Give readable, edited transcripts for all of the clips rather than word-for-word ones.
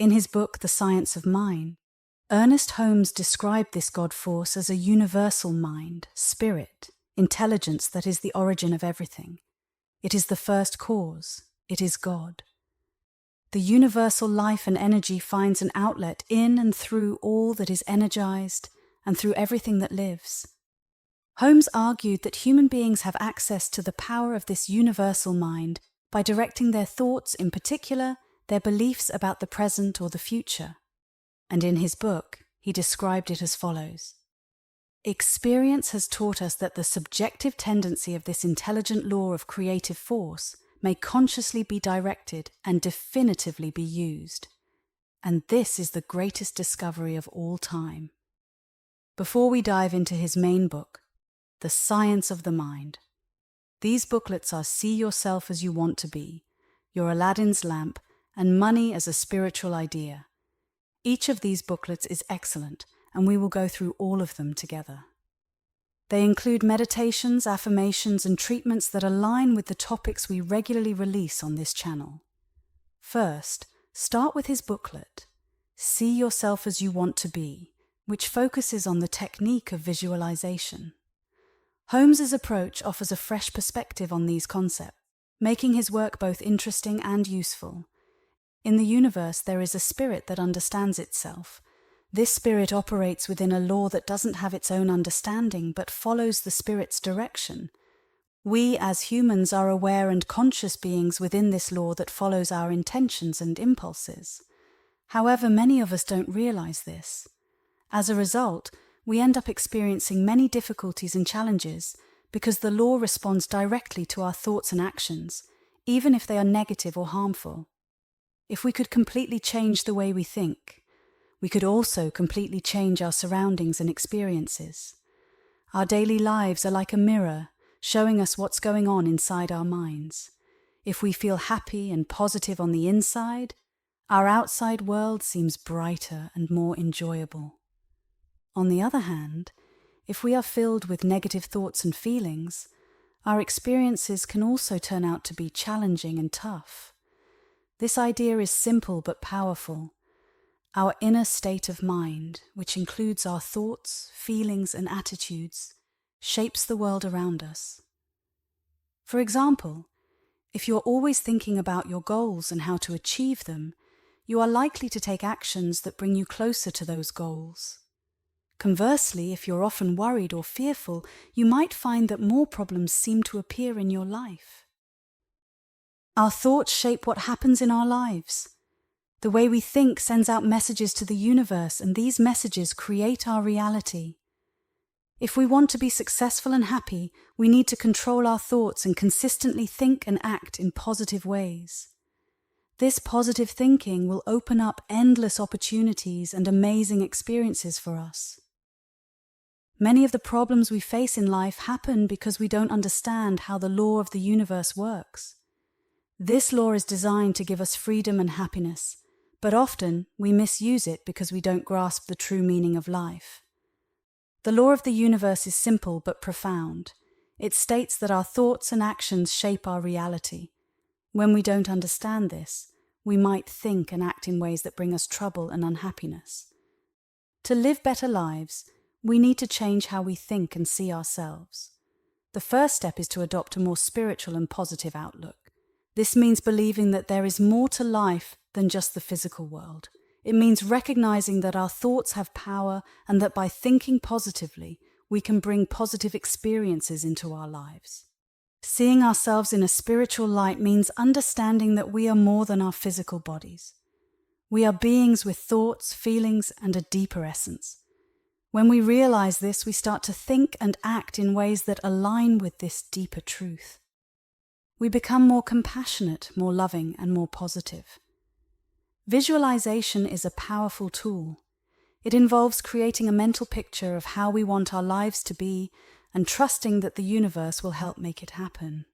In his book, The Science of Mind, Ernest Holmes described this God force as a universal mind, spirit, intelligence that is the origin of everything. It is the first cause. It is God. The universal life and energy finds an outlet in and through all that is energized and through everything that lives. Holmes argued that human beings have access to the power of this universal mind by directing their thoughts, in particular, their beliefs about the present or the future. And in his book, he described it as follows. Experience has taught us that the subjective tendency of this intelligent law of creative force may consciously be directed and definitively be used. And this is the greatest discovery of all time. Before we dive into his main book, The Science of the Mind, these booklets are See Yourself as You Want to Be, Your Aladdin's Lamp, and Money as a Spiritual Idea. Each of these booklets is excellent, and we will go through all of them together. They include meditations, affirmations, and treatments that align with the topics we regularly release on this channel. First, start with his booklet, See Yourself as You Want to Be, which focuses on the technique of visualization. Holmes's approach offers a fresh perspective on these concepts, making his work both interesting and useful. In the universe, there is a spirit that understands itself. This spirit operates within a law that doesn't have its own understanding but follows the spirit's direction. We as humans are aware and conscious beings within this law that follows our intentions and impulses. However, many of us don't realize this. As a result, we end up experiencing many difficulties and challenges because the law responds directly to our thoughts and actions, even if they are negative or harmful. If we could completely change the way we think, we could also completely change our surroundings and experiences. Our daily lives are like a mirror, showing us what's going on inside our minds. If we feel happy and positive on the inside, our outside world seems brighter and more enjoyable. On the other hand, if we are filled with negative thoughts and feelings, our experiences can also turn out to be challenging and tough. This idea is simple but powerful. Our inner state of mind, which includes our thoughts, feelings, and attitudes, shapes the world around us. For example, if you're always thinking about your goals and how to achieve them, you are likely to take actions that bring you closer to those goals. Conversely, if you're often worried or fearful, you might find that more problems seem to appear in your life. Our thoughts shape what happens in our lives. The way we think sends out messages to the universe, and these messages create our reality. If we want to be successful and happy, we need to control our thoughts and consistently think and act in positive ways. This positive thinking will open up endless opportunities and amazing experiences for us. Many of the problems we face in life happen because we don't understand how the law of the universe works. This law is designed to give us freedom and happiness, but often we misuse it because we don't grasp the true meaning of life. The law of the universe is simple but profound. It states that our thoughts and actions shape our reality. When we don't understand this, we might think and act in ways that bring us trouble and unhappiness. To live better lives, we need to change how we think and see ourselves. The first step is to adopt a more spiritual and positive outlook. This means believing that there is more to life than just the physical world. It means recognizing that our thoughts have power and that by thinking positively, we can bring positive experiences into our lives. Seeing ourselves in a spiritual light means understanding that we are more than our physical bodies. We are beings with thoughts, feelings, and a deeper essence. When we realize this, we start to think and act in ways that align with this deeper truth. We become more compassionate, more loving, and more positive. Visualization is a powerful tool. It involves creating a mental picture of how we want our lives to be and trusting that the universe will help make it happen.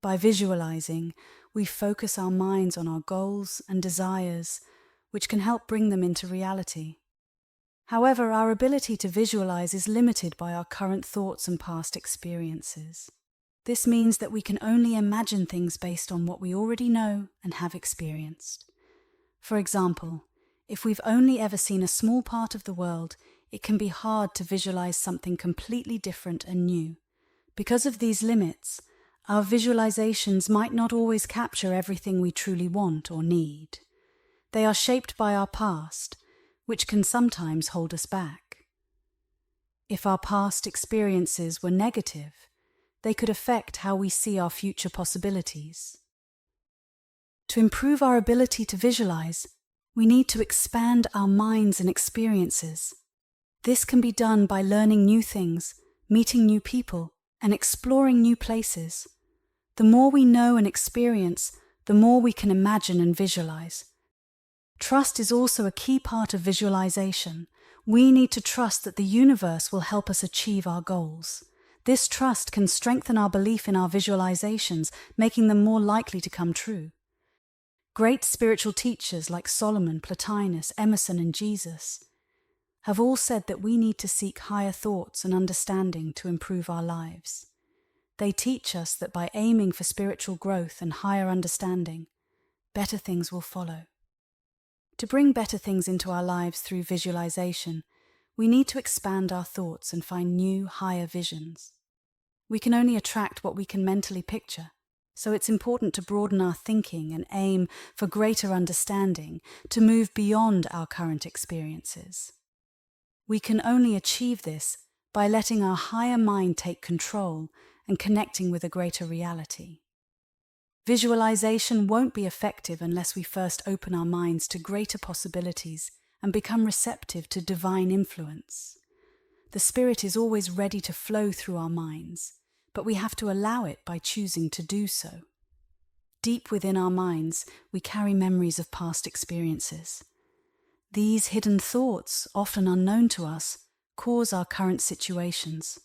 By visualizing, we focus our minds on our goals and desires, which can help bring them into reality. However, our ability to visualize is limited by our current thoughts and past experiences. This means that we can only imagine things based on what we already know and have experienced. For example, if we've only ever seen a small part of the world, it can be hard to visualize something completely different and new. Because of these limits, our visualizations might not always capture everything we truly want or need. They are shaped by our past, which can sometimes hold us back. If our past experiences were negative, they could affect how we see our future possibilities. To improve our ability to visualize, we need to expand our minds and experiences. This can be done by learning new things, meeting new people, and exploring new places. The more we know and experience, the more we can imagine and visualize. Trust is also a key part of visualization. We need to trust that the universe will help us achieve our goals. This trust can strengthen our belief in our visualizations, making them more likely to come true. Great spiritual teachers like Solomon, Plotinus, Emerson, and Jesus have all said that we need to seek higher thoughts and understanding to improve our lives. They teach us that by aiming for spiritual growth and higher understanding, better things will follow. To bring better things into our lives through visualization, we need to expand our thoughts and find new, higher visions. We can only attract what we can mentally picture, so it's important to broaden our thinking and aim for greater understanding, to move beyond our current experiences. We can only achieve this by letting our higher mind take control and connecting with a greater reality. Visualization won't be effective unless we first open our minds to greater possibilities and become receptive to divine influence. The Spirit is always ready to flow through our minds, but we have to allow it by choosing to do so. Deep within our minds, we carry memories of past experiences. These hidden thoughts, often unknown to us, cause our current situations.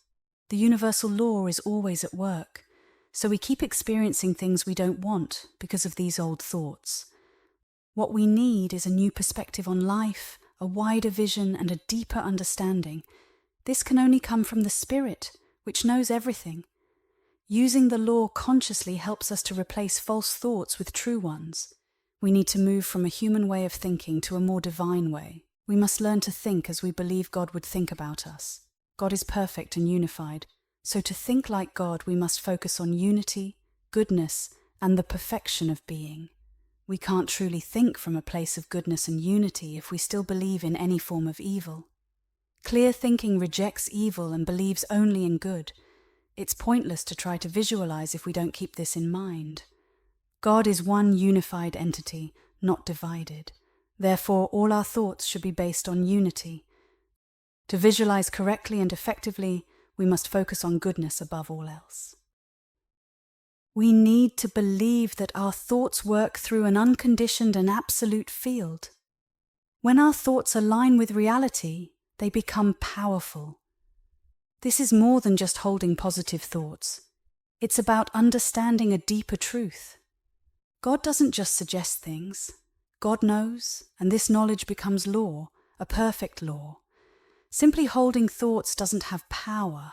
The universal law is always at work, so we keep experiencing things we don't want because of these old thoughts. What we need is a new perspective on life, a wider vision, and a deeper understanding. This can only come from the Spirit, which knows everything. Using the law consciously helps us to replace false thoughts with true ones. We need to move from a human way of thinking to a more divine way. We must learn to think as we believe God would think about us. God is perfect and unified, so to think like God, we must focus on unity, goodness, and the perfection of being. We can't truly think from a place of goodness and unity if we still believe in any form of evil. Clear thinking rejects evil and believes only in good. It's pointless to try to visualize if we don't keep this in mind. God is one unified entity, not divided. Therefore, all our thoughts should be based on unity. To visualize correctly and effectively, we must focus on goodness above all else. We need to believe that our thoughts work through an unconditioned and absolute field. When our thoughts align with reality, they become powerful. This is more than just holding positive thoughts. It's about understanding a deeper truth. God doesn't just suggest things. God knows, and this knowledge becomes law, a perfect law. Simply holding thoughts doesn't have power,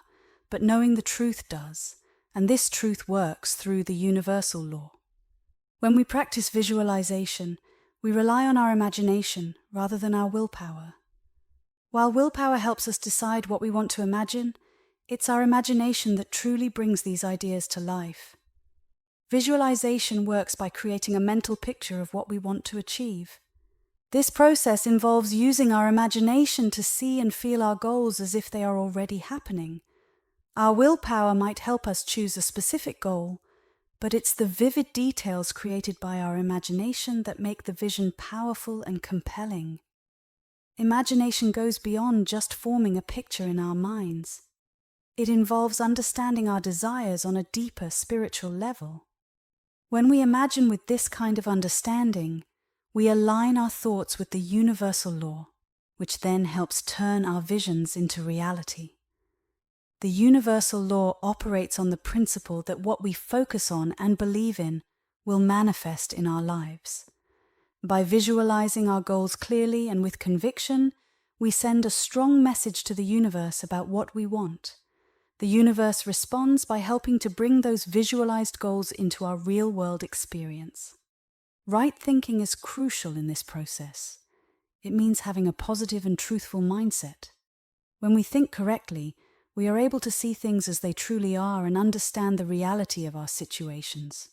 but knowing the truth does, and this truth works through the universal law. When we practice visualization, we rely on our imagination rather than our willpower. While willpower helps us decide what we want to imagine, it's our imagination that truly brings these ideas to life. Visualization works by creating a mental picture of what we want to achieve. This process involves using our imagination to see and feel our goals as if they are already happening. Our willpower might help us choose a specific goal, but it's the vivid details created by our imagination that make the vision powerful and compelling. Imagination goes beyond just forming a picture in our minds. It involves understanding our desires on a deeper spiritual level. When we imagine with this kind of understanding, we align our thoughts with the universal law, which then helps turn our visions into reality. The universal law operates on the principle that what we focus on and believe in will manifest in our lives. By visualizing our goals clearly and with conviction, we send a strong message to the universe about what we want. The universe responds by helping to bring those visualized goals into our real-world experience. Right thinking is crucial in this process. It means having a positive and truthful mindset. When we think correctly, we are able to see things as they truly are and understand the reality of our situations.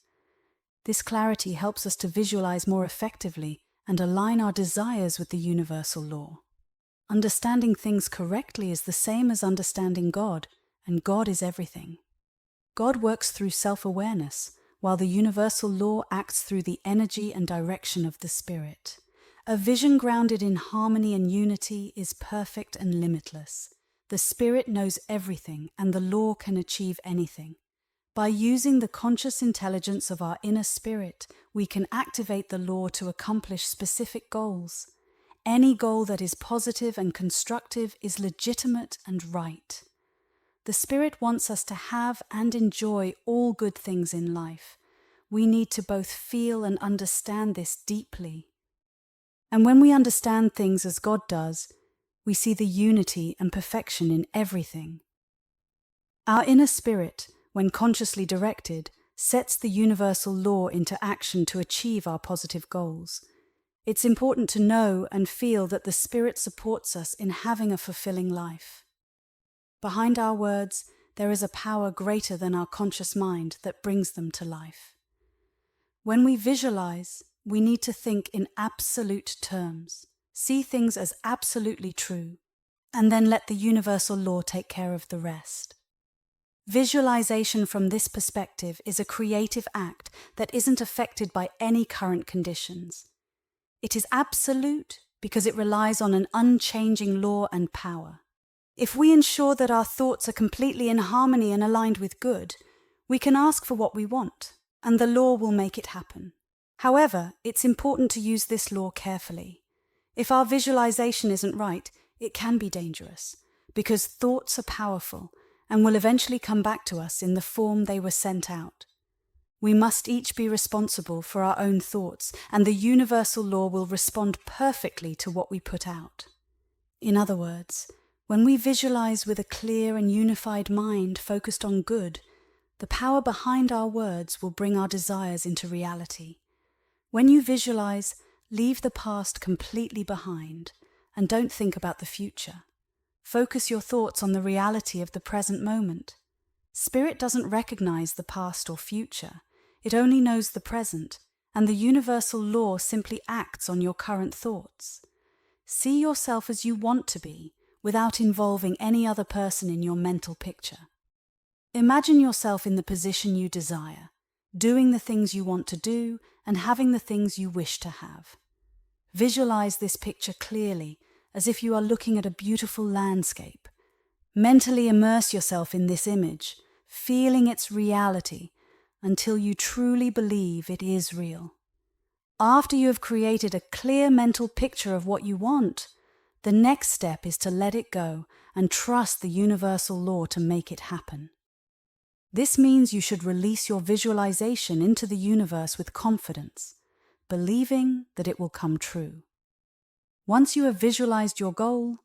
This clarity helps us to visualize more effectively and align our desires with the universal law. Understanding things correctly is the same as understanding God, and God is everything. God works through self-awareness, while the universal law acts through the energy and direction of the Spirit. A vision grounded in harmony and unity is perfect and limitless. The Spirit knows everything, and the law can achieve anything. By using the conscious intelligence of our inner spirit, we can activate the law to accomplish specific goals. Any goal that is positive and constructive is legitimate and right. The Spirit wants us to have and enjoy all good things in life. We need to both feel and understand this deeply. And when we understand things as God does, we see the unity and perfection in everything. Our inner spirit, when consciously directed, sets the universal law into action to achieve our positive goals. It's important to know and feel that the Spirit supports us in having a fulfilling life. Behind our words, there is a power greater than our conscious mind that brings them to life. When we visualize, we need to think in absolute terms, see things as absolutely true, and then let the universal law take care of the rest. Visualization from this perspective is a creative act that isn't affected by any current conditions. It is absolute because it relies on an unchanging law and power. If we ensure that our thoughts are completely in harmony and aligned with good, we can ask for what we want, and the law will make it happen. However, it's important to use this law carefully. If our visualization isn't right, it can be dangerous, because thoughts are powerful and will eventually come back to us in the form they were sent out. We must each be responsible for our own thoughts, and the universal law will respond perfectly to what we put out. In other words, when we visualize with a clear and unified mind focused on good, the power behind our words will bring our desires into reality. When you visualize, leave the past completely behind and don't think about the future. Focus your thoughts on the reality of the present moment. Spirit doesn't recognize the past or future. It only knows the present, and the universal law simply acts on your current thoughts. See yourself as you want to be, without involving any other person in your mental picture. Imagine yourself in the position you desire, doing the things you want to do and having the things you wish to have. Visualize this picture clearly, as if you are looking at a beautiful landscape. Mentally immerse yourself in this image, feeling its reality, until you truly believe it is real. After you have created a clear mental picture of what you want, the next step is to let it go and trust the universal law to make it happen. This means you should release your visualization into the universe with confidence, believing that it will come true. Once you have visualized your goal,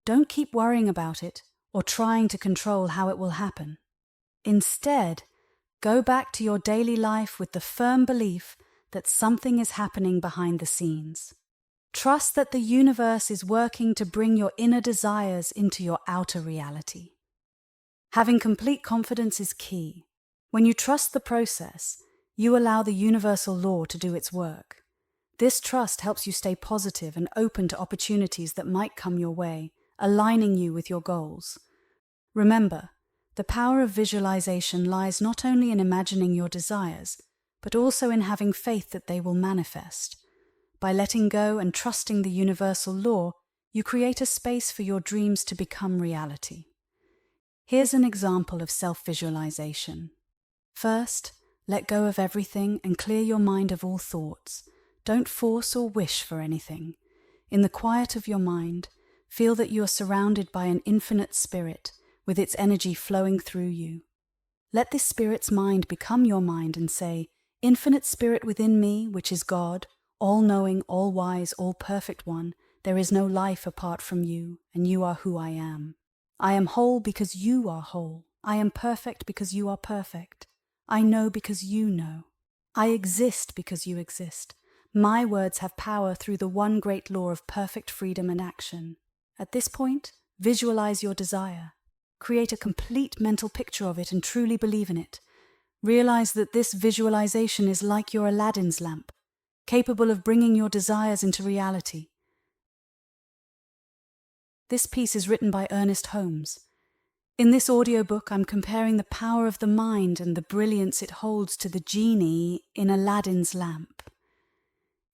don't keep worrying about it or trying to control how it will happen. Instead, go back to your daily life with the firm belief that something is happening behind the scenes. Trust that the universe is working to bring your inner desires into your outer reality. Having complete confidence is key. When you trust the process, you allow the universal law to do its work. This trust helps you stay positive and open to opportunities that might come your way, aligning you with your goals. Remember, the power of visualization lies not only in imagining your desires, but also in having faith that they will manifest. By letting go and trusting the universal law, you create a space for your dreams to become reality. Here's an example of self-visualization. First, let go of everything and clear your mind of all thoughts. Don't force or wish for anything. In the quiet of your mind, feel that you are surrounded by an infinite spirit, with its energy flowing through you. Let this spirit's mind become your mind and say, "Infinite Spirit within me, which is God, all-knowing, all-wise, all-perfect one, there is no life apart from you, and you are who I am. I am whole because you are whole. I am perfect because you are perfect. I know because you know. I exist because you exist. My words have power through the one great law of perfect freedom and action. At this point, visualize your desire. Create a complete mental picture of it and truly believe in it. Realize that this visualization is like your Aladdin's lamp, capable of bringing your desires into reality. This piece is written by Ernest Holmes. In this audiobook, I'm comparing the power of the mind and the brilliance it holds to the genie in Aladdin's lamp.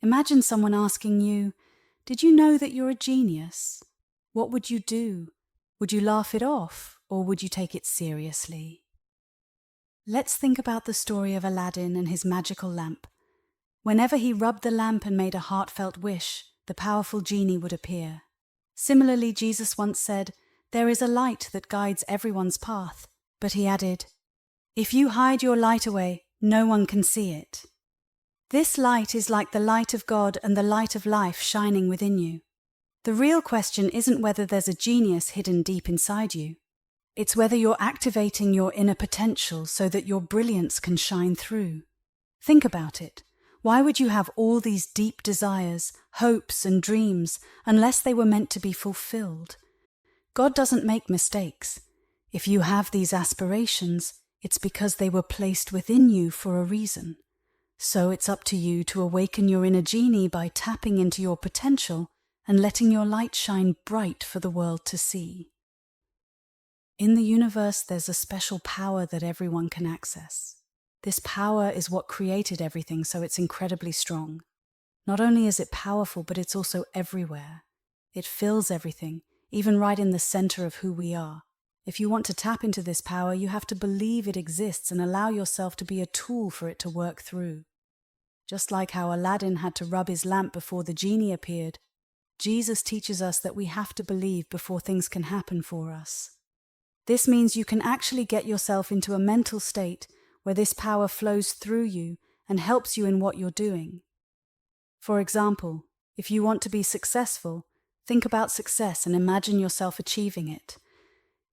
Imagine someone asking you, "Did you know that you're a genius?" What would you do? Would you laugh it off, or would you take it seriously? Let's think about the story of Aladdin and his magical lamp. Whenever he rubbed the lamp and made a heartfelt wish, the powerful genie would appear. Similarly, Jesus once said, "There is a light that guides everyone's path." But he added, "If you hide your light away, no one can see it." This light is like the light of God and the light of life shining within you. The real question isn't whether there's a genius hidden deep inside you. It's whether you're activating your inner potential so that your brilliance can shine through. Think about it. Why would you have all these deep desires, hopes, and dreams unless they were meant to be fulfilled? God doesn't make mistakes. If you have these aspirations, it's because they were placed within you for a reason. So it's up to you to awaken your inner genie by tapping into your potential and letting your light shine bright for the world to see. In the universe, there's a special power that everyone can access. This power is what created everything, so it's incredibly strong. Not only is it powerful, but it's also everywhere. It fills everything, even right in the center of who we are. If you want to tap into this power, you have to believe it exists and allow yourself to be a tool for it to work through. Just like how Aladdin had to rub his lamp before the genie appeared, Jesus teaches us that we have to believe before things can happen for us. This means you can actually get yourself into a mental state where this power flows through you and helps you in what you're doing. For example, if you want to be successful, think about success and imagine yourself achieving it.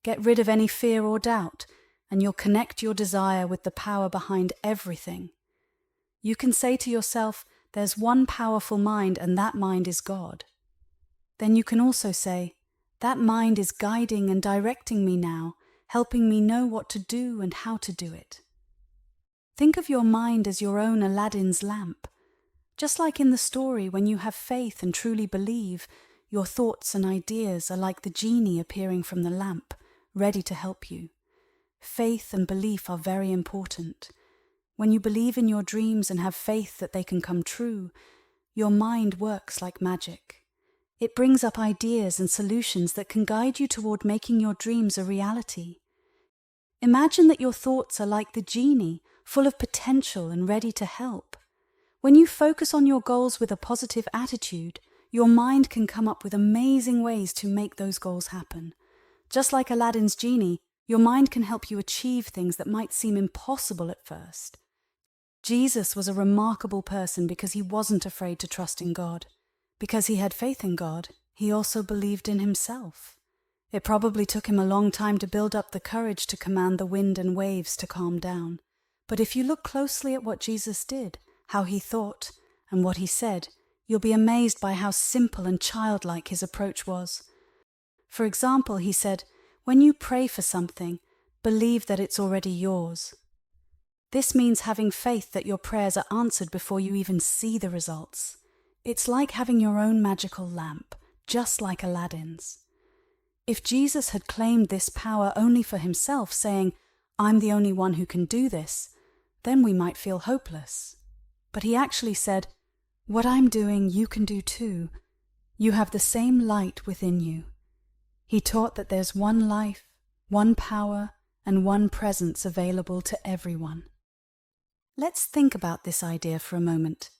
Get rid of any fear or doubt, and you'll connect your desire with the power behind everything. You can say to yourself, "There's one powerful mind, and that mind is God." Then you can also say, "That mind is guiding and directing me now, helping me know what to do and how to do it." Think of your mind as your own Aladdin's lamp. Just like in the story, when you have faith and truly believe, your thoughts and ideas are like the genie appearing from the lamp, ready to help you. Faith and belief are very important. When you believe in your dreams and have faith that they can come true, your mind works like magic. It brings up ideas and solutions that can guide you toward making your dreams a reality. Imagine that your thoughts are like the genie, full of potential and ready to help. When you focus on your goals with a positive attitude, your mind can come up with amazing ways to make those goals happen. Just like Aladdin's genie, your mind can help you achieve things that might seem impossible at first. Jesus was a remarkable person because he wasn't afraid to trust in God. Because he had faith in God, he also believed in himself. It probably took him a long time to build up the courage to command the wind and waves to calm down. But if you look closely at what Jesus did, how he thought, and what he said, you'll be amazed by how simple and childlike his approach was. For example, he said, "When you pray for something, believe that it's already yours." This means having faith that your prayers are answered before you even see the results. It's like having your own magical lamp, just like Aladdin's. If Jesus had claimed this power only for himself, saying, "I'm the only one who can do this," then we might feel hopeless. But he actually said, "What I'm doing, you can do too. You have the same light within you." He taught that there's one life, one power, and one presence available to everyone. Let's think about this idea for a moment.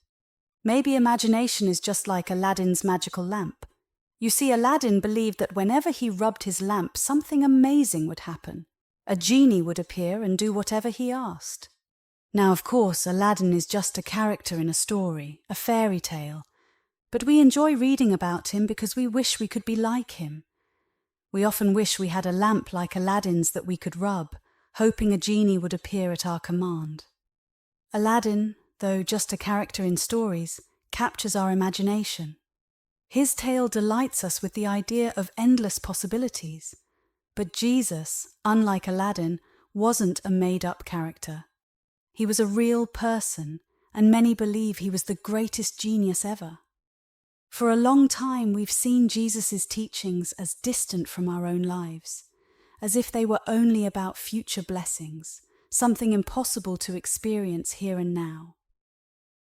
Maybe imagination is just like Aladdin's magical lamp. You see, Aladdin believed that whenever he rubbed his lamp, something amazing would happen. A genie would appear and do whatever he asked. Now, of course, Aladdin is just a character in a story, a fairy tale. But we enjoy reading about him because we wish we could be like him. We often wish we had a lamp like Aladdin's that we could rub, hoping a genie would appear at our command. Aladdin, though just a character in stories, captures our imagination. His tale delights us with the idea of endless possibilities. But Jesus, unlike Aladdin, wasn't a made-up character. He was a real person, and many believe he was the greatest genius ever. For a long time, we've seen Jesus' teachings as distant from our own lives, as if they were only about future blessings, something impossible to experience here and now.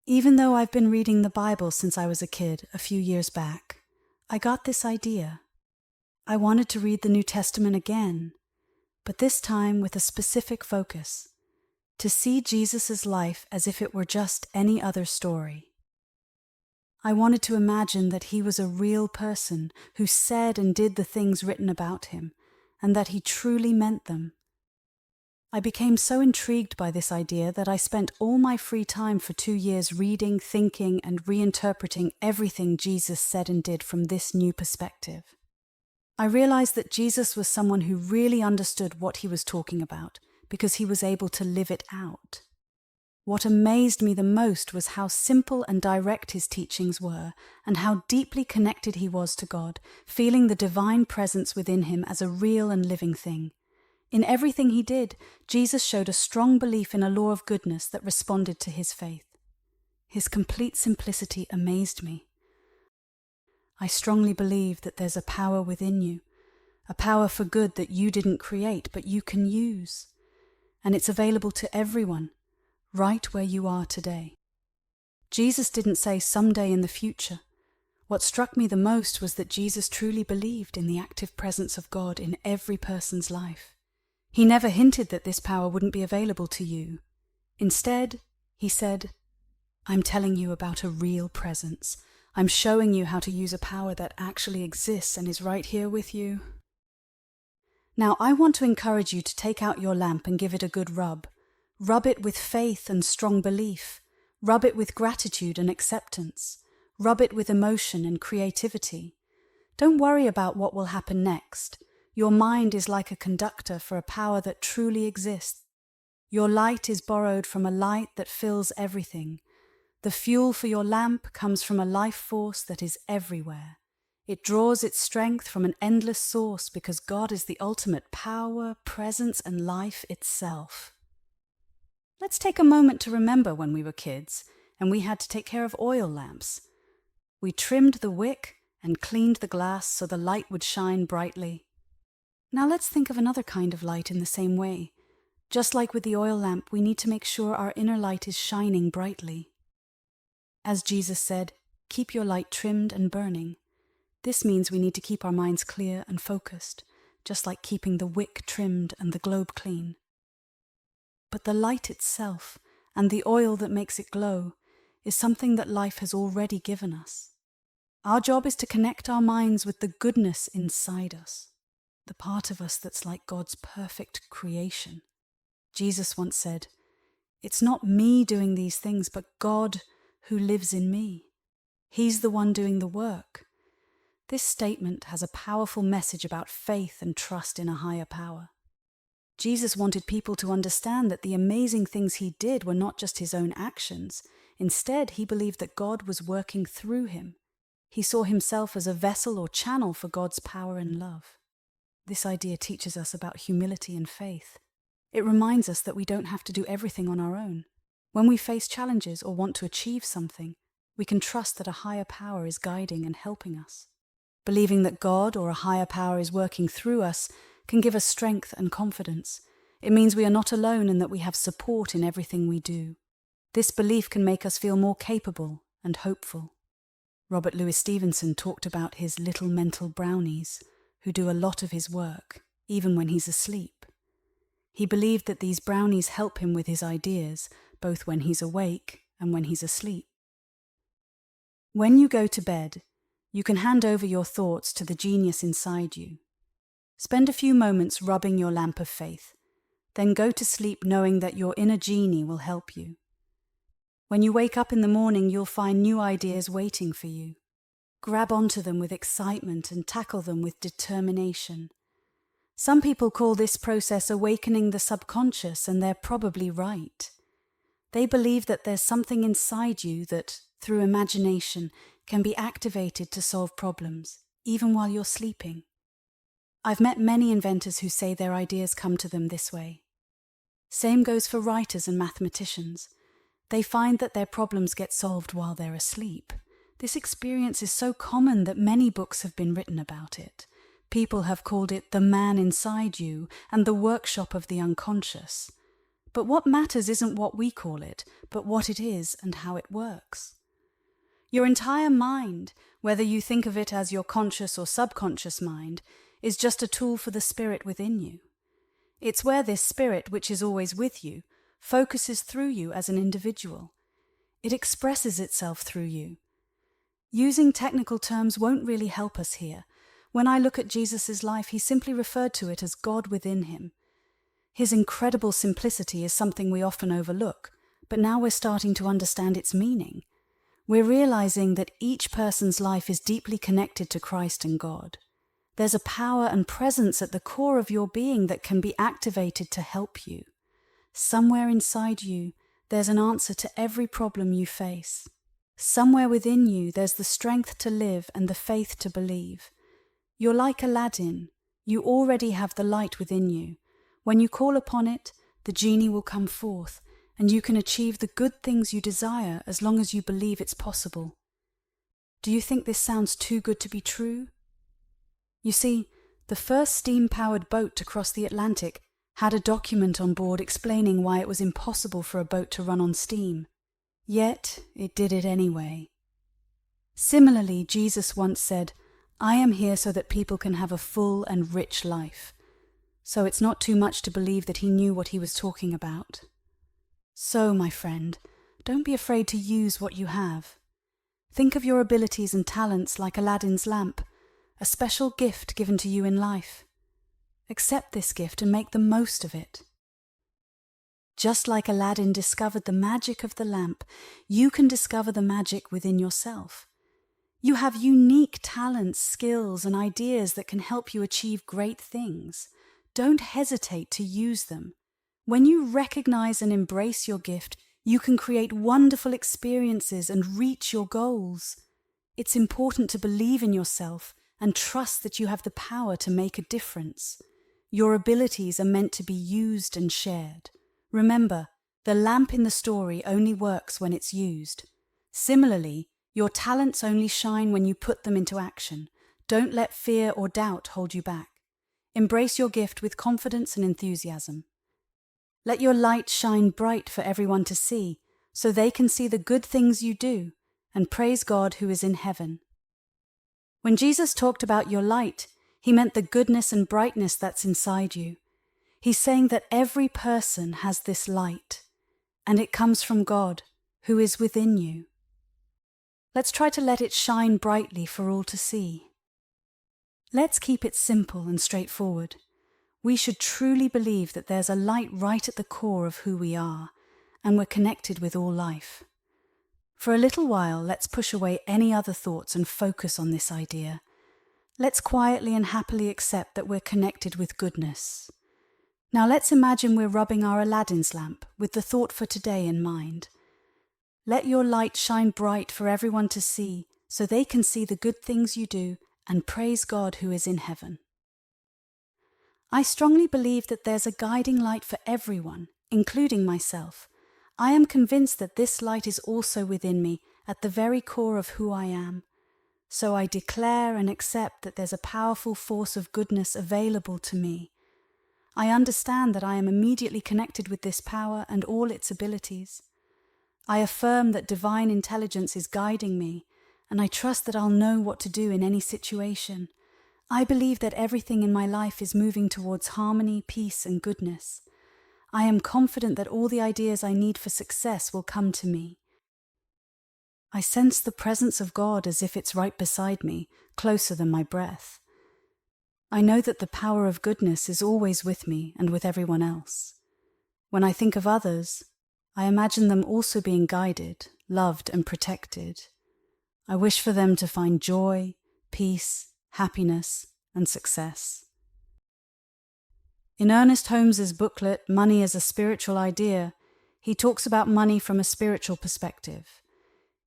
Even though I've been reading the Bible since I was a kid, a few years back, I got this idea. I wanted to read the New Testament again, but this time with a specific focus, to see Jesus' life as if it were just any other story. I wanted to imagine that he was a real person who said and did the things written about him, and that he truly meant them. I became so intrigued by this idea that I spent all my free time for 2 years reading, thinking, and reinterpreting everything Jesus said and did from this new perspective. I realized that Jesus was someone who really understood what he was talking about because he was able to live it out. What amazed me the most was how simple and direct his teachings were, and how deeply connected he was to God, feeling the divine presence within him as a real and living thing. In everything he did, Jesus showed a strong belief in a law of goodness that responded to his faith. His complete simplicity amazed me. I strongly believe that there's a power within you, a power for good that you didn't create but you can use, and it's available to everyone, right where you are today. Jesus didn't say someday in the future. What struck me the most was that Jesus truly believed in the active presence of God in every person's life. He never hinted that this power wouldn't be available to you. Instead, he said, "I'm telling you about a real presence. I'm showing you how to use a power that actually exists and is right here with you." Now, I want to encourage you to take out your lamp and give it a good rub. Rub it with faith and strong belief. Rub it with gratitude and acceptance. Rub it with emotion and creativity. Don't worry about what will happen next. Your mind is like a conductor for a power that truly exists. Your light is borrowed from a light that fills everything. The fuel for your lamp comes from a life force that is everywhere. It draws its strength from an endless source because God is the ultimate power, presence, and life itself. Let's take a moment to remember when we were kids and we had to take care of oil lamps. We trimmed the wick and cleaned the glass so the light would shine brightly. Now let's think of another kind of light in the same way. Just like with the oil lamp, we need to make sure our inner light is shining brightly. As Jesus said, keep your light trimmed and burning. This means we need to keep our minds clear and focused, just like keeping the wick trimmed and the globe clean. But the light itself, and the oil that makes it glow, is something that life has already given us. Our job is to connect our minds with the goodness inside us, the part of us that's like God's perfect creation. Jesus once said, "It's not me doing these things, but God who lives in me. He's the one doing the work." This statement has a powerful message about faith and trust in a higher power. Jesus wanted people to understand that the amazing things he did were not just his own actions. Instead, he believed that God was working through him. He saw himself as a vessel or channel for God's power and love. This idea teaches us about humility and faith. It reminds us that we don't have to do everything on our own. When we face challenges or want to achieve something, we can trust that a higher power is guiding and helping us. Believing that God or a higher power is working through us can give us strength and confidence. It means we are not alone and that we have support in everything we do. This belief can make us feel more capable and hopeful. Robert Louis Stevenson talked about his little mental brownies, who do a lot of his work, even when he's asleep. He believed that these brownies help him with his ideas, both when he's awake and when he's asleep. When you go to bed, you can hand over your thoughts to the genius inside you. Spend a few moments rubbing your lamp of faith, then go to sleep knowing that your inner genie will help you. When you wake up in the morning, you'll find new ideas waiting for you. Grab onto them with excitement and tackle them with determination. Some people call this process awakening the subconscious, and they're probably right. They believe that there's something inside you that, through imagination, can be activated to solve problems, even while you're sleeping. I've met many inventors who say their ideas come to them this way. Same goes for writers and mathematicians. They find that their problems get solved while they're asleep. This experience is so common that many books have been written about it. People have called it the man inside you and the workshop of the unconscious. But what matters isn't what we call it, but what it is and how it works. Your entire mind, whether you think of it as your conscious or subconscious mind, is just a tool for the spirit within you. It's where this spirit, which is always with you, focuses through you as an individual. It expresses itself through you. Using technical terms won't really help us here. When I look at Jesus' life, he simply referred to it as God within him. His incredible simplicity is something we often overlook, but now we're starting to understand its meaning. We're realizing that each person's life is deeply connected to Christ and God. There's a power and presence at the core of your being that can be activated to help you. Somewhere inside you, there's an answer to every problem you face. Somewhere within you, there's the strength to live and the faith to believe. You're like Aladdin. You already have the light within you. When you call upon it, the genie will come forth, and you can achieve the good things you desire as long as you believe it's possible. Do you think this sounds too good to be true? You see, the first steam-powered boat to cross the Atlantic had a document on board explaining why it was impossible for a boat to run on steam. Yet, it did it anyway. Similarly, Jesus once said, "I am here so that people can have a full and rich life." So it's not too much to believe that he knew what he was talking about. So, my friend, don't be afraid to use what you have. Think of your abilities and talents like Aladdin's lamp, a special gift given to you in life. Accept this gift and make the most of it. Just like Aladdin discovered the magic of the lamp, you can discover the magic within yourself. You have unique talents, skills, and ideas that can help you achieve great things. Don't hesitate to use them. When you recognize and embrace your gift, you can create wonderful experiences and reach your goals. It's important to believe in yourself and trust that you have the power to make a difference. Your abilities are meant to be used and shared. Remember, the lamp in the story only works when it's used. Similarly, your talents only shine when you put them into action. Don't let fear or doubt hold you back. Embrace your gift with confidence and enthusiasm. Let your light shine bright for everyone to see, so they can see the good things you do and praise God who is in heaven. When Jesus talked about your light, he meant the goodness and brightness that's inside you. He's saying that every person has this light, and it comes from God, who is within you. Let's try to let it shine brightly for all to see. Let's keep it simple and straightforward. We should truly believe that there's a light right at the core of who we are, and we're connected with all life. For a little while, let's push away any other thoughts and focus on this idea. Let's quietly and happily accept that we're connected with goodness. Now let's imagine we're rubbing our Aladdin's lamp with the thought for today in mind. Let your light shine bright for everyone to see, so they can see the good things you do and praise God who is in heaven. I strongly believe that there's a guiding light for everyone, including myself. I am convinced that this light is also within me at the very core of who I am. So I declare and accept that there's a powerful force of goodness available to me. I understand that I am immediately connected with this power and all its abilities. I affirm that divine intelligence is guiding me, and I trust that I'll know what to do in any situation. I believe that everything in my life is moving towards harmony, peace, and goodness. I am confident that all the ideas I need for success will come to me. I sense the presence of God as if it's right beside me, closer than my breath. I know that the power of goodness is always with me and with everyone else. When I think of others, I imagine them also being guided, loved, and protected. I wish for them to find joy, peace, happiness, and success. In Ernest Holmes's booklet, Money as a Spiritual Idea, He talks about money from a spiritual perspective.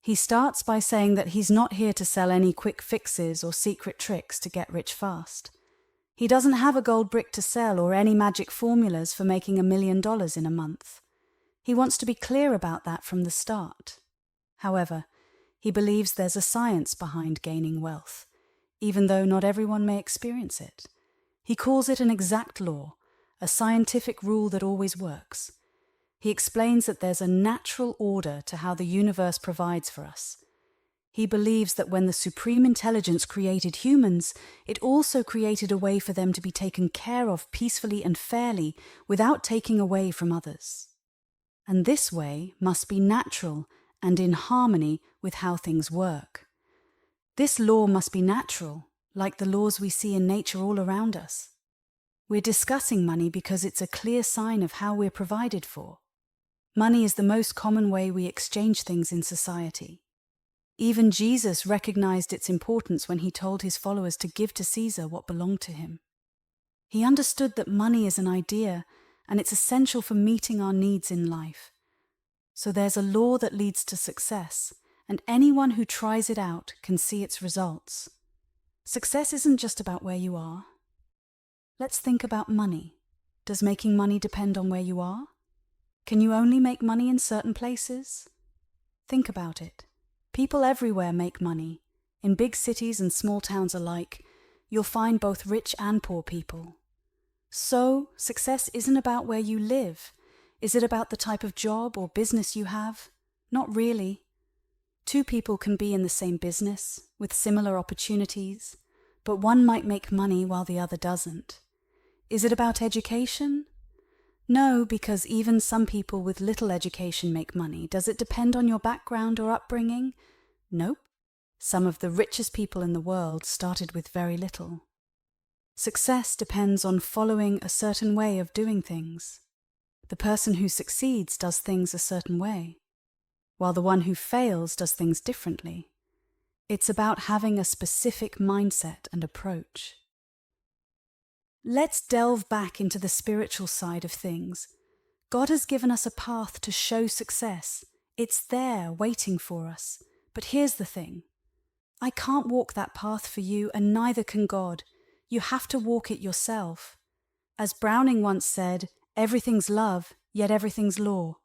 He starts by saying that he's not here to sell any quick fixes or secret tricks to get rich fast. He doesn't have a gold brick to sell or any magic formulas for making $1 million in a month. He wants to be clear about that from the start. However, he believes there's a science behind gaining wealth, even though not everyone may experience it. He calls it an exact law, a scientific rule that always works. He explains that there's a natural order to how the universe provides for us. He believes that when the Supreme Intelligence created humans, it also created a way for them to be taken care of peacefully and fairly without taking away from others. And this way must be natural and in harmony with how things work. This law must be natural, like the laws we see in nature all around us. We're discussing money because it's a clear sign of how we're provided for. Money is the most common way we exchange things in society. Even Jesus recognized its importance when he told his followers to give to Caesar what belonged to him. He understood that money is an idea and it's essential for meeting our needs in life. So there's a law that leads to success, and anyone who tries it out can see its results. Success isn't just about where you are. Let's think about money. Does making money depend on where you are? Can you only make money in certain places? Think about it. People everywhere make money. In big cities and small towns alike, you'll find both rich and poor people. So, success isn't about where you live. Is it about the type of job or business you have? Not really. Two people can be in the same business, with similar opportunities, but one might make money while the other doesn't. Is it about education? No, because even some people with little education make money. Does it depend on your background or upbringing? Nope. Some of the richest people in the world started with very little. Success depends on following a certain way of doing things. The person who succeeds does things a certain way, while the one who fails does things differently. It's about having a specific mindset and approach. Let's delve back into the spiritual side of things. God has given us a path to show success. It's there, waiting for us. But here's the thing. I can't walk that path for you, and neither can God. You have to walk it yourself. As Browning once said, everything's love, yet everything's law.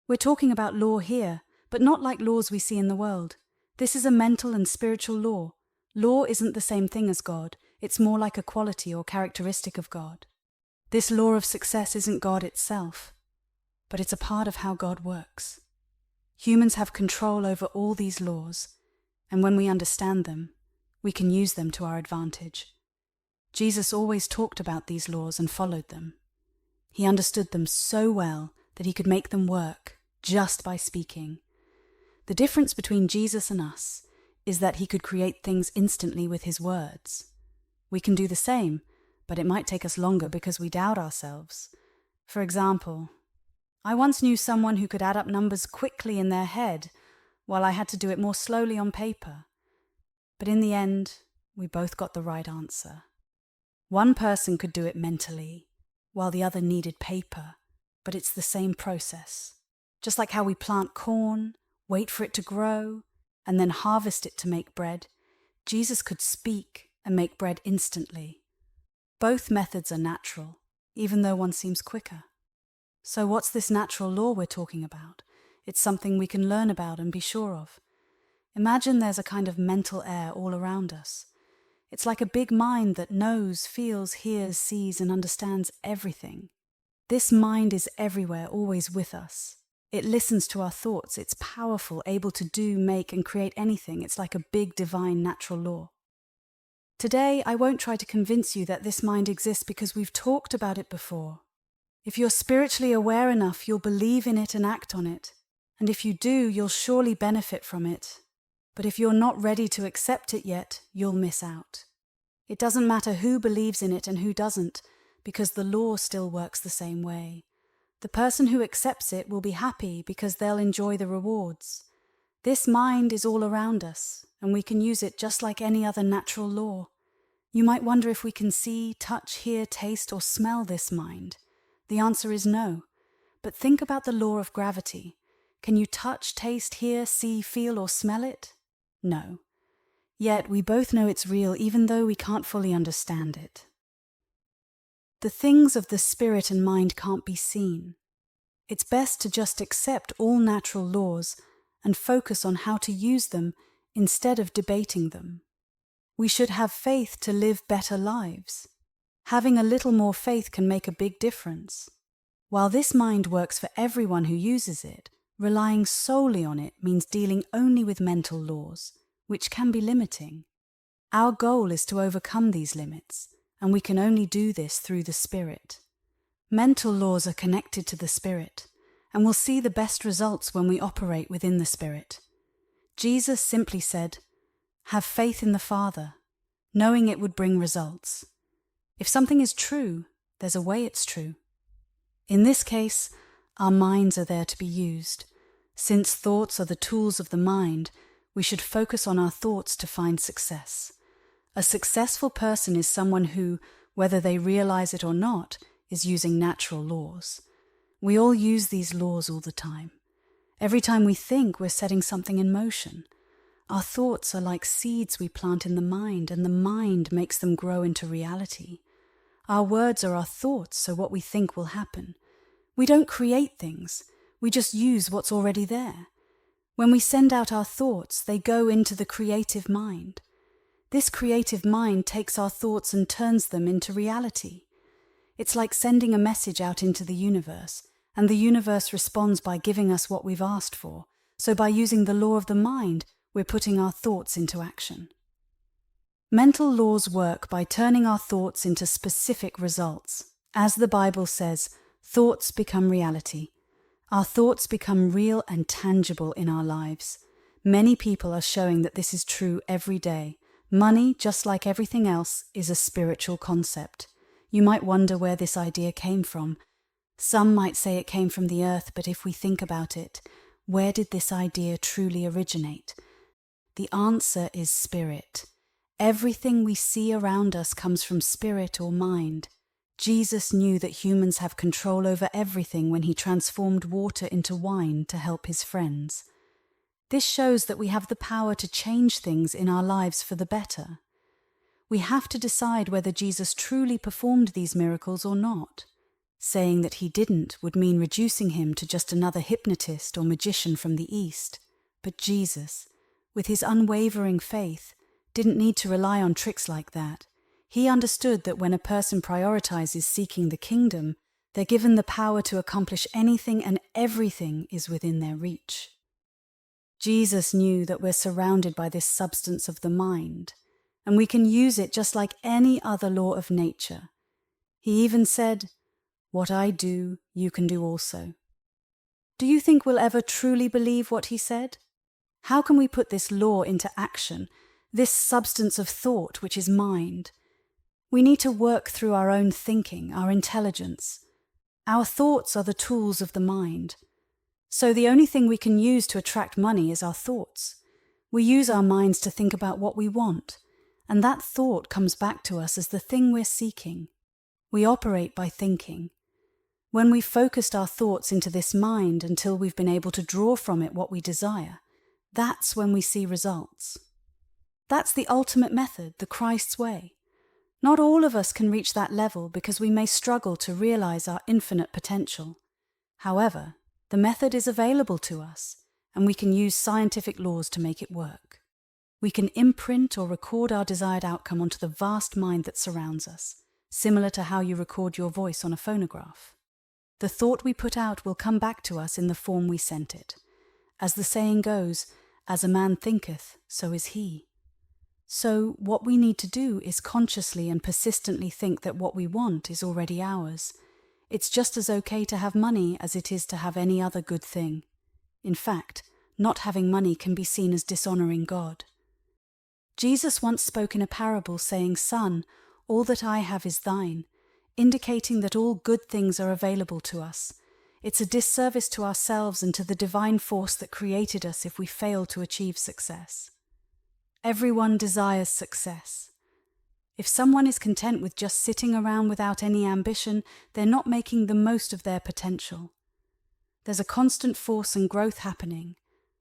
We're talking about law here, but not like laws we see in the world. This is a mental and spiritual law. Law isn't the same thing as God. It's more like a quality or characteristic of God. This law of success isn't God itself, but it's a part of how God works. Humans have control over all these laws, and when we understand them, we can use them to our advantage. Jesus always talked about these laws and followed them. He understood them so well that he could make them work just by speaking. The difference between Jesus and us is that he could create things instantly with his words. We can do the same, but it might take us longer because we doubt ourselves. For example, I once knew someone who could add up numbers quickly in their head, while I had to do it more slowly on paper. But in the end, we both got the right answer. One person could do it mentally, while the other needed paper, but it's the same process. Just like how we plant corn, wait for it to grow, and then harvest it to make bread, Jesus could speak and make bread instantly. Both methods are natural, even though one seems quicker. So what's this natural law we're talking about? It's something we can learn about and be sure of. Imagine there's a kind of mental air all around us. It's like a big mind that knows, feels, hears, sees, and understands everything. This mind is everywhere, always with us. It listens to our thoughts. It's powerful, able to do, make, and create anything. It's like a big, divine, natural law. Today, I won't try to convince you that this mind exists because we've talked about it before. If you're spiritually aware enough, you'll believe in it and act on it. And if you do, you'll surely benefit from it. But if you're not ready to accept it yet, you'll miss out. It doesn't matter who believes in it and who doesn't, because the law still works the same way. The person who accepts it will be happy because they'll enjoy the rewards. This mind is all around us, and we can use it just like any other natural law. You might wonder if we can see, touch, hear, taste, or smell this mind. The answer is no. But think about the law of gravity. Can you touch, taste, hear, see, feel, or smell it? No. Yet we both know it's real even though we can't fully understand it. The things of the spirit and mind can't be seen. It's best to just accept all natural laws and focus on how to use them instead of debating them. We should have faith to live better lives. Having a little more faith can make a big difference. While this mind works for everyone who uses it, relying solely on it means dealing only with mental laws, which can be limiting. Our goal is to overcome these limits, and we can only do this through the Spirit. Mental laws are connected to the Spirit, and we'll see the best results when we operate within the Spirit. Jesus simply said, "Have faith in the Father," knowing it would bring results. If something is true, there's a way it's true. In this case, our minds are there to be used. Since thoughts are the tools of the mind, we should focus on our thoughts to find success. A successful person is someone who, whether they realize it or not, is using natural laws. We all use these laws all the time. Every time we think, we're setting something in motion. Our thoughts are like seeds we plant in the mind, and the mind makes them grow into reality. Our words are our thoughts, so what we think will happen. We don't create things, we just use what's already there. When we send out our thoughts, they go into the creative mind. This creative mind takes our thoughts and turns them into reality. It's like sending a message out into the universe, and the universe responds by giving us what we've asked for. So by using the law of the mind, we're putting our thoughts into action. Mental laws work by turning our thoughts into specific results. As the Bible says, thoughts become reality. Our thoughts become real and tangible in our lives. Many people are showing that this is true every day. Money, just like everything else, is a spiritual concept. You might wonder where this idea came from. Some might say it came from the earth, but if we think about it, where did this idea truly originate? The answer is spirit. Everything we see around us comes from spirit or mind. Jesus knew that humans have control over everything when he transformed water into wine to help his friends. This shows that we have the power to change things in our lives for the better. We have to decide whether Jesus truly performed these miracles or not. Saying that he didn't would mean reducing him to just another hypnotist or magician from the East. But Jesus, with his unwavering faith, didn't need to rely on tricks like that. He understood that when a person prioritizes seeking the kingdom, they're given the power to accomplish anything and everything is within their reach. Jesus knew that we're surrounded by this substance of the mind, and we can use it just like any other law of nature. He even said, "What I do, you can do also." Do you think we'll ever truly believe what he said? How can we put this law into action, this substance of thought which is mind? We need to work through our own thinking, our intelligence. Our thoughts are the tools of the mind. So the only thing we can use to attract money is our thoughts. We use our minds to think about what we want, and that thought comes back to us as the thing we're seeking. We operate by thinking. When we've focused our thoughts into this mind until we've been able to draw from it what we desire, that's when we see results. That's the ultimate method, the Christ's way. Not all of us can reach that level because we may struggle to realize our infinite potential. However, the method is available to us, and we can use scientific laws to make it work. We can imprint or record our desired outcome onto the vast mind that surrounds us, similar to how you record your voice on a phonograph. The thought we put out will come back to us in the form we sent it. As the saying goes, "As a man thinketh, so is he." So what we need to do is consciously and persistently think that what we want is already ours. It's just as okay to have money as it is to have any other good thing. In fact, not having money can be seen as dishonoring God. Jesus once spoke in a parable saying, "Son, all that I have is thine," indicating that all good things are available to us. It's a disservice to ourselves and to the divine force that created us if we fail to achieve success. Everyone desires success. If someone is content with just sitting around without any ambition, they're not making the most of their potential. There's a constant force and growth happening,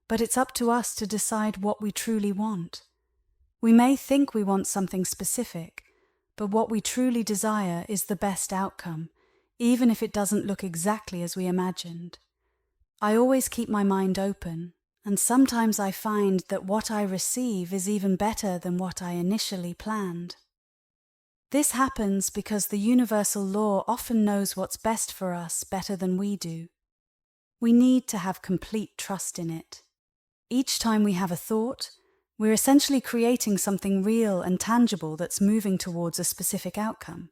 but it's up to us to decide what we truly want. We may think we want something specific, but what we truly desire is the best outcome, even if it doesn't look exactly as we imagined. I always keep my mind open, and sometimes I find that what I receive is even better than what I initially planned. This happens because the universal law often knows what's best for us better than we do. We need to have complete trust in it. Each time we have a thought, we're essentially creating something real and tangible that's moving towards a specific outcome.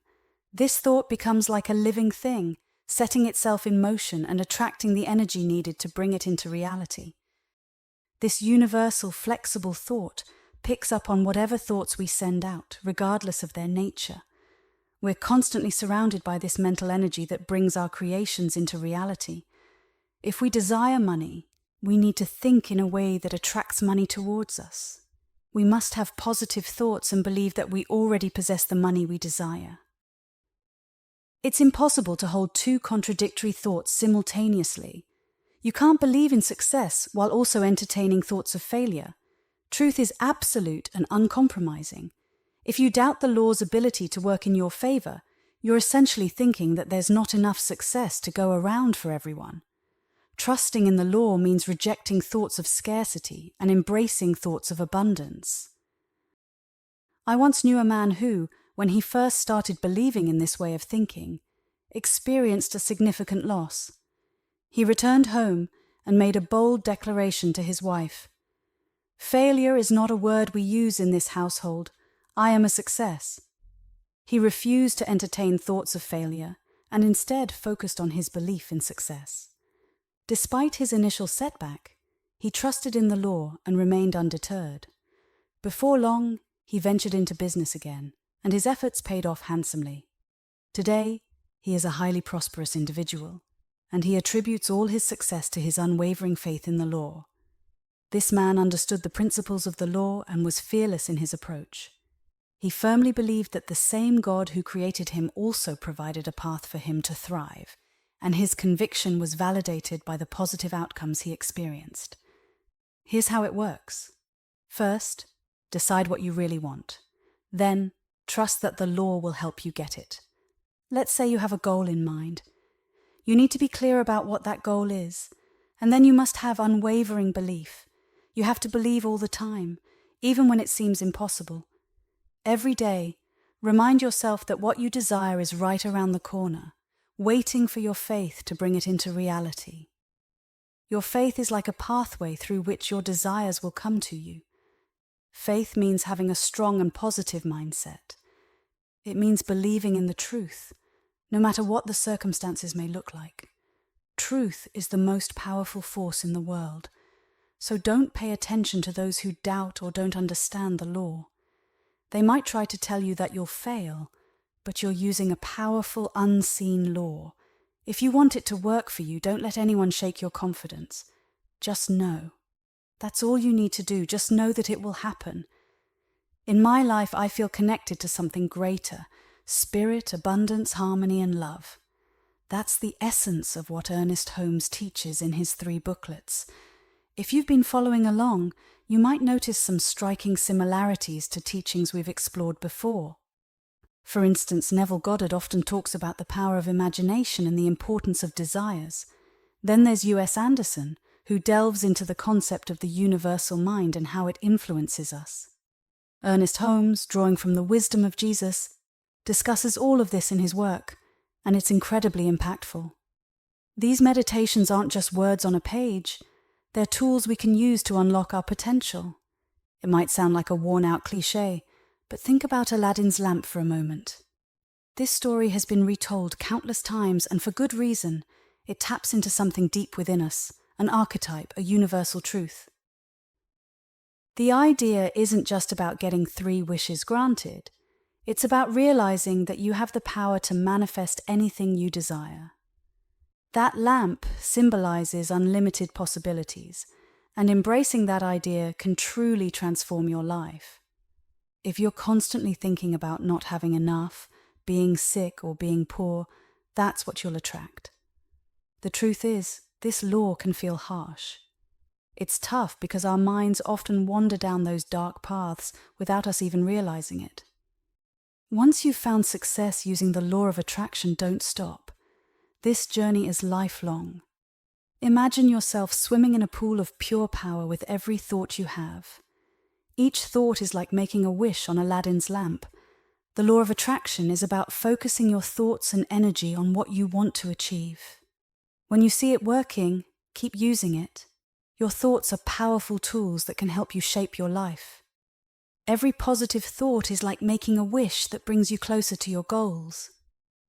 This thought becomes like a living thing, setting itself in motion and attracting the energy needed to bring it into reality. This universal, flexible thought picks up on whatever thoughts we send out, regardless of their nature. We're constantly surrounded by this mental energy that brings our creations into reality. If we desire money, we need to think in a way that attracts money towards us. We must have positive thoughts and believe that we already possess the money we desire. It's impossible to hold two contradictory thoughts simultaneously. You can't believe in success while also entertaining thoughts of failure. Truth is absolute and uncompromising. If you doubt the law's ability to work in your favor, you're essentially thinking that there's not enough success to go around for everyone. Trusting in the law means rejecting thoughts of scarcity and embracing thoughts of abundance. I once knew a man who, when he first started believing in this way of thinking, experienced a significant loss. He returned home and made a bold declaration to his wife. "Failure is not a word we use in this household. I am a success." He refused to entertain thoughts of failure and instead focused on his belief in success. Despite his initial setback, he trusted in the law and remained undeterred. Before long, he ventured into business again, and his efforts paid off handsomely. Today, he is a highly prosperous individual, and he attributes all his success to his unwavering faith in the law. This man understood the principles of the law and was fearless in his approach. He firmly believed that the same God who created him also provided a path for him to thrive, and his conviction was validated by the positive outcomes he experienced. Here's how it works. First, decide what you really want. Then, trust that the law will help you get it. Let's say you have a goal in mind. You need to be clear about what that goal is, and then you must have unwavering belief. You have to believe all the time, even when it seems impossible. Every day, remind yourself that what you desire is right around the corner, waiting for your faith to bring it into reality. Your faith is like a pathway through which your desires will come to you. Faith means having a strong and positive mindset. It means believing in the truth, no matter what the circumstances may look like. Truth is the most powerful force in the world, so don't pay attention to those who doubt or don't understand the law. They might try to tell you that you'll fail, but you're using a powerful, unseen law. If you want it to work for you, don't let anyone shake your confidence. Just know. That's all you need to do. Just know that it will happen. In my life, I feel connected to something greater: spirit, abundance, harmony, and love. That's the essence of what Ernest Holmes teaches in his 3 booklets. If you've been following along, you might notice some striking similarities to teachings we've explored before. For instance, Neville Goddard often talks about the power of imagination and the importance of desires. Then there's U.S. Anderson, who delves into the concept of the universal mind and how it influences us. Ernest Holmes, drawing from the wisdom of Jesus, discusses all of this in his work, and it's incredibly impactful. These meditations aren't just words on a page. They're tools we can use to unlock our potential. It might sound like a worn-out cliché, but think about Aladdin's lamp for a moment. This story has been retold countless times, and for good reason. It taps into something deep within us, an archetype, a universal truth. The idea isn't just about getting 3 wishes granted. It's about realizing that you have the power to manifest anything you desire. That lamp symbolizes unlimited possibilities, and embracing that idea can truly transform your life. If you're constantly thinking about not having enough, being sick, or being poor, that's what you'll attract. The truth is, This law can feel harsh. It's tough because our minds often wander down those dark paths without us even realizing it. Once you've found success using the law of attraction, don't stop. This journey is lifelong. Imagine yourself swimming in a pool of pure power with every thought you have. Each thought is like making a wish on Aladdin's lamp. The law of attraction is about focusing your thoughts and energy on what you want to achieve. When you see it working, keep using it. Your thoughts are powerful tools that can help you shape your life. Every positive thought is like making a wish that brings you closer to your goals.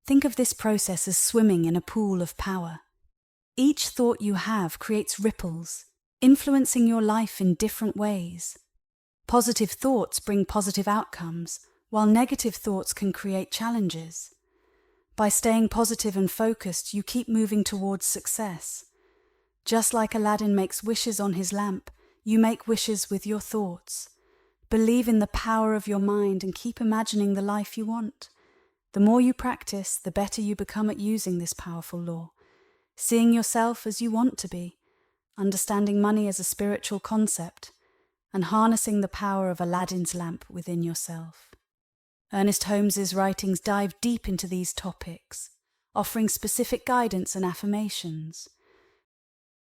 Think of this process as swimming in a pool of power. Each thought you have creates ripples, influencing your life in different ways. Positive thoughts bring positive outcomes, while negative thoughts can create challenges. By staying positive and focused, you keep moving towards success. Just like Aladdin makes wishes on his lamp, you make wishes with your thoughts. Believe in the power of your mind and keep imagining the life you want. The more you practice, the better you become at using this powerful law, seeing yourself as you want to be, understanding money as a spiritual concept, and harnessing the power of Aladdin's lamp within yourself. Ernest Holmes's writings dive deep into these topics, offering specific guidance and affirmations.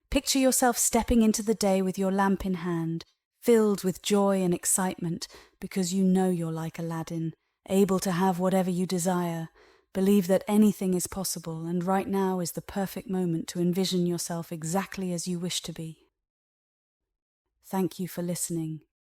Picture yourself stepping into the day with your lamp in hand, filled with joy and excitement because you know you're like Aladdin, able to have whatever you desire. Believe that anything is possible, and right now is the perfect moment to envision yourself exactly as you wish to be. Thank you for listening.